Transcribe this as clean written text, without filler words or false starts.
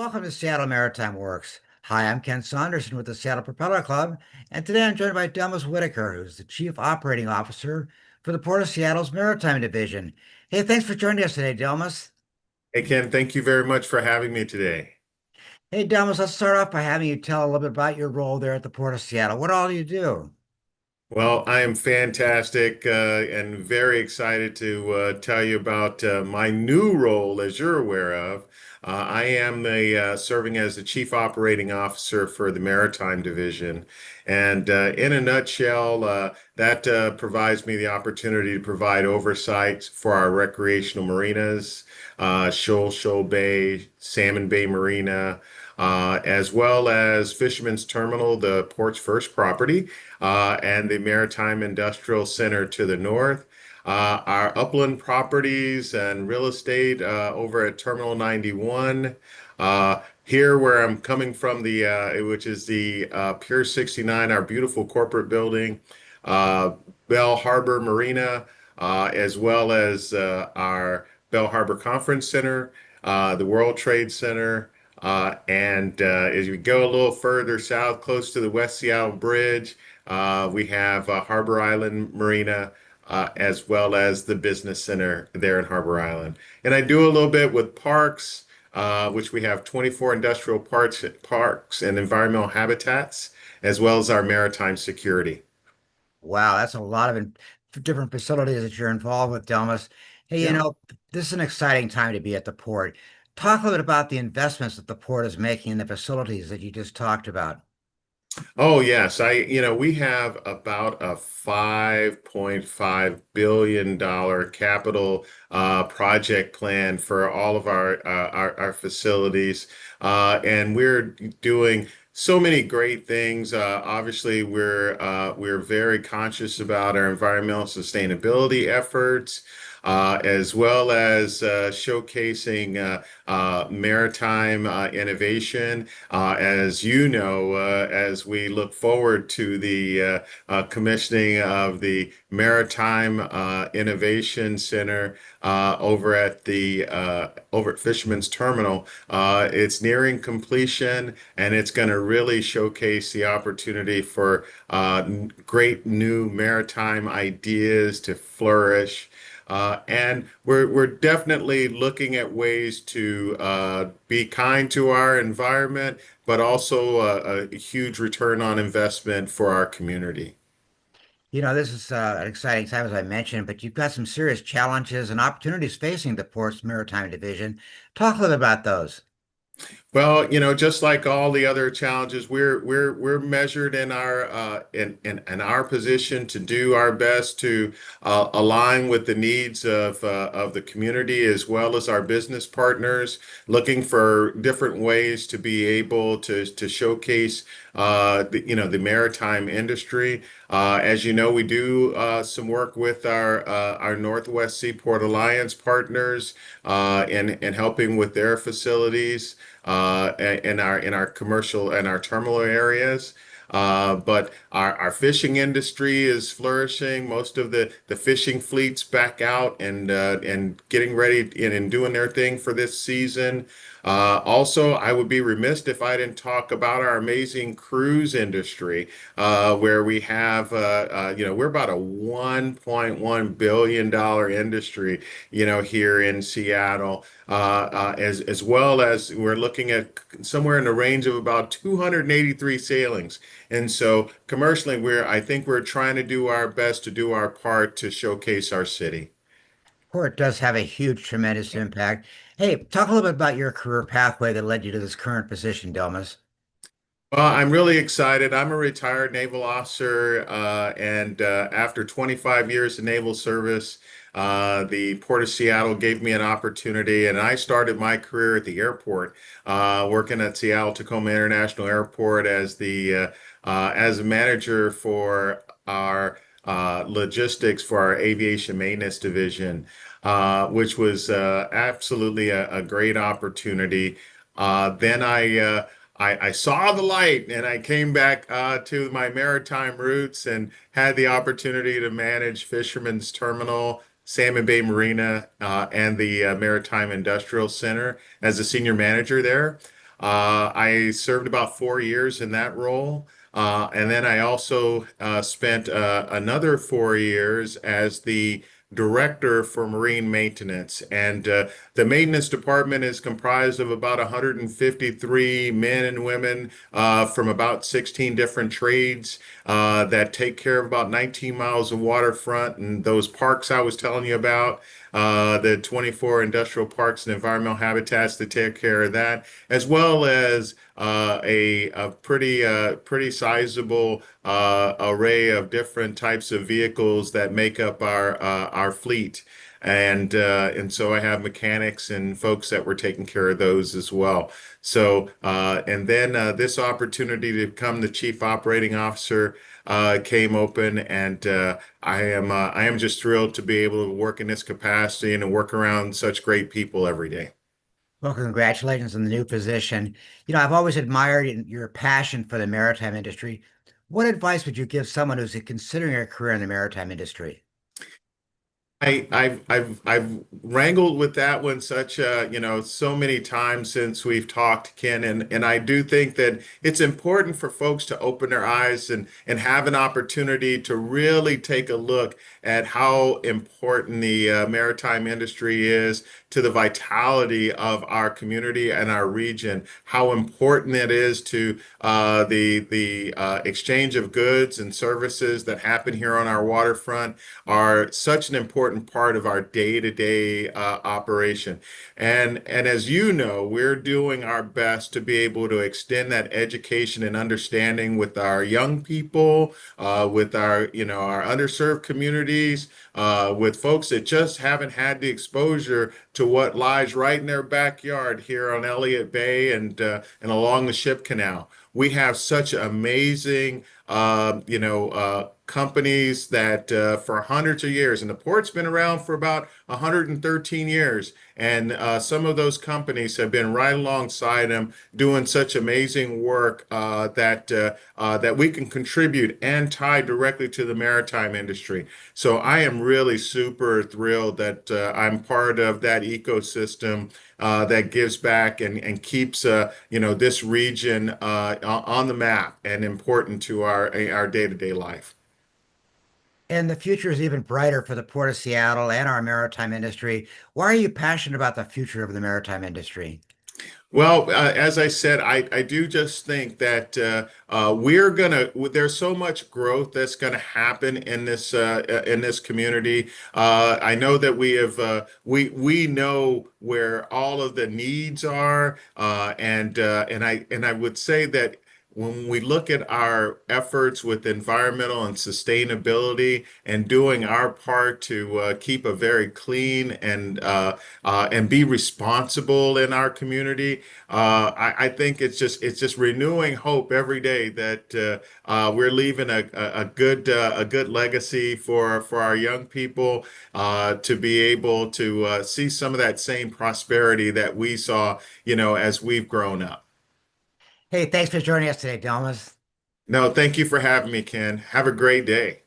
Welcome to Seattle Maritime Works. Hi, I'm Ken Saunderson with the Seattle Propeller Club, and today I'm joined by Delmas Whittaker, who's the Chief Operating Officer for the Port of Seattle's Maritime Division. Hey, thanks for joining us today, Delmas. Hey Ken, thank you very much for having me today. Hey, Delmas, let's start off by having you tell a little bit about your role there at the Port of Seattle. What all do you do? Well, I am fantastic and very excited to tell you about my new role, as you're aware of. I am serving as the Chief Operating Officer for the Maritime Division. And in a nutshell, that provides me the opportunity to provide oversight for our recreational marinas, Shoal Bay, Salmon Bay Marina, as well as Fisherman's Terminal, the port's first property, and the Maritime Industrial Center to the north. Our upland properties and real estate over at Terminal 91. Here, where I'm coming from, which is the Pier 69, our beautiful corporate building, uh, Bell Harbor Marina, as well as our Bell Harbor Conference Center, the World Trade Center. And as you go a little further south, close to the West Seattle Bridge, we have Harbor Island Marina, as well as the business center there in Harbor Island. And I do a little bit with parks, which we have 24 industrial parks and environmental habitats, as well as our maritime security. Wow, that's a lot of different facilities that you're involved with, Delmas. Hey, Yeah. this is an exciting time to be at the port. Talk a little bit about the investments that the port is making in the facilities that you just talked about. Oh yes, we have about a $5.5 billion capital project plan for all of our facilities, and we're doing so many great things. Obviously, we're very conscious about our environmental sustainability efforts. As well as showcasing maritime innovation. As you know, as we look forward to the commissioning of the Maritime Innovation Center over at Fisherman's Terminal, it's nearing completion, and it's going to really showcase the opportunity for great new maritime ideas to flourish. And we're definitely looking at ways to be kind to our environment, but also a huge return on investment for our community. This is an exciting time, as I mentioned, but you've got some serious challenges and opportunities facing the Ports Maritime Division. Talk a little bit about those. Well, just like all the other challenges, we're measured in our in our position to do our best to align with the needs of the community as well as our business partners, looking for different ways to be able to showcase the maritime industry. As you know, we do some work with our Northwest Seaport Alliance partners in helping with their facilities in our commercial and our terminal areas. But our fishing industry is flourishing. Most of the fishing fleets back out and getting ready and doing their thing for this season. Also, I would be remiss if I didn't talk about our amazing cruise industry, where we have, we're about a $1.1 billion industry, here in Seattle, as well as we're looking at somewhere in the range of about 283 sailings. And so commercially, I think we're trying to do our best to do our part to showcase our city. Port does have a huge, tremendous impact. Hey, talk a little bit about your career pathway that led you to this current position, Delmas. Well, I'm really excited. I'm a retired naval officer, and after 25 years of naval service, the Port of Seattle gave me an opportunity, and I started my career at the airport, working at Seattle Tacoma International Airport as a manager for our logistics for our aviation maintenance division, which was absolutely a great opportunity. Then I saw the light and I came back to my maritime roots and had the opportunity to manage Fisherman's Terminal, Salmon Bay Marina, and the Maritime Industrial Center as a senior manager there. I served about 4 years in that role. And then I also spent another 4 years as the director for marine maintenance. And the maintenance department is comprised of about 153 men and women from about 16 different trades that take care of about 19 miles of waterfront and those parks I was telling you about, the 24 industrial parks and environmental habitats that take care of that, as well as a pretty sizable array of different types of vehicles that make up our fleet. And so I have mechanics and folks that were taking care of those as well. So and then this opportunity to become the chief operating officer came open, and I am just thrilled to be able to work in this capacity and to work around such great people every day. Well, congratulations on the new position. I've always admired your passion for the maritime industry. What advice would you give someone who's considering a career in the maritime industry? I've wrangled with that one such so many times since we've talked, Ken, and I do think that it's important for folks to open their eyes and have an opportunity to really take a look at how important the maritime industry is to the vitality of our community and our region, how important it is to the exchange of goods and services that happen here on our waterfront are such an important part of our day-to-day operation. And as you know, we're doing our best to be able to extend that education and understanding with our young people, with our underserved communities, with folks that just haven't had the exposure to what lies right in their backyard here on Elliott Bay and along the ship canal. We have such amazing companies that for hundreds of years, and the port's been around for about 113 years, and some of those companies have been right alongside them doing such amazing work that we can contribute and tie directly to the maritime industry. So I am really super thrilled that I'm part of that ecosystem that gives back and keeps this region on the map and important to our day-to-day life. And the future is even brighter for the Port of Seattle and our maritime industry. Why are you passionate about the future of the maritime industry? Well, as I said, I do just think that there's so much growth that's gonna happen in this community. I know that we know where all of the needs are, and I would say that when we look at our efforts with environmental and sustainability and doing our part to keep a very clean and be responsible in our community, I think it's just renewing hope every day that we're leaving a good legacy for our young people to be able to see some of that same prosperity that we saw, as we've grown up. Hey, thanks for joining us today, Delmas. No, thank you for having me, Ken. Have a great day.